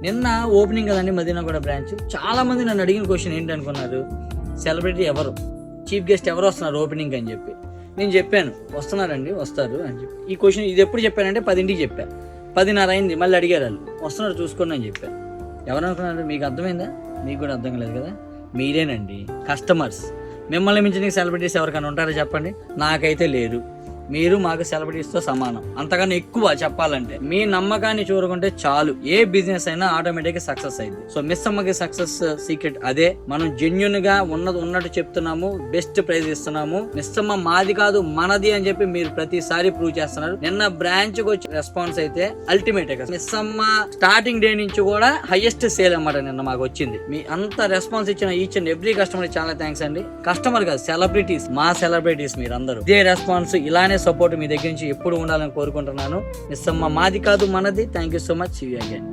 నిన్న ఓపెనింగ్ కదండి మదీనాగూడ బ్రాంచ్. చాలా మంది నన్ను అడిగిన క్వశ్చన్ ఏంటి అనుకున్నారు, సెలబ్రిటీ ఎవరు, చీఫ్ గెస్ట్ ఎవరు వస్తున్నారు ఓపెనింగ్ అని చెప్పి. నేను చెప్పాను వస్తున్నారండి, వస్తారు అని చెప్పి. ఈ క్వశ్చన్ ఇది ఎప్పుడు చెప్పానంటే 10ంటికి చెప్పాను, 10:30 అయింది, మళ్ళీ అడిగారు వాళ్ళు, వస్తున్నారు చూసుకోండి అని చెప్పాను. ఎవరు అనుకున్నారు? మీకు అర్థమైందా? మీకు కూడా అర్థం కాలేదు కదా. మీరేనండి కస్టమర్స్. మిమ్మల్ని మించిన సెలబ్రిటీస్ ఎవరికైనా ఉంటారో చెప్పండి. నాకైతే లేరు. మీరు మాకు సెలబ్రిటీస్తో సమానం, అంతకన్నా ఎక్కువ చెప్పాలంటే. మీ నమ్మకాన్ని చూరుకుంటే చాలు, ఏ బిజినెస్ అయినా ఆటోమేటిక్గా సక్సెస్ అయింది. సో మిస్ అమ్మకి సక్సెస్ సీక్రెట్ అదే. మనం జెన్యున్ గా ఉన్నట్టు చెప్తున్నాము, బెస్ట్ ప్రైజ్ ఇస్తున్నాము. మిస్ అమ్మ మాది కాదు మనది అని చెప్పి మీరు ప్రతిసారి ప్రూవ్ చేస్తున్నారు. నిన్న బ్రాంచ్ కి వచ్చి రెస్పాన్స్ అయితే అల్టిమేట్. మిస్ అమ్మ స్టార్టింగ్ డే నుంచి కూడా హైయెస్ట్ సేల్ అన్నమాట నిన్న మాకు వచ్చింది. మీ అంత రెస్పాన్స్ ఇచ్చిన ఈచ్ అండ్ ఎవ్రీ కస్టమర్ చాలా థ్యాంక్స్ అండి. కస్టమర్ కాదు, సెలబ్రిటీస్, మా సెలబ్రిటీస్ మీరందరూ. ఇదే రెస్పాన్స్, ఇలానే సపోర్ట్ మీ దగ్గర నుంచి ఎప్పుడు ఉండాలని కోరుకుంటున్నాను. మిస్ అమ్మ మాది కాదు మనది. Thank you so much. See you again.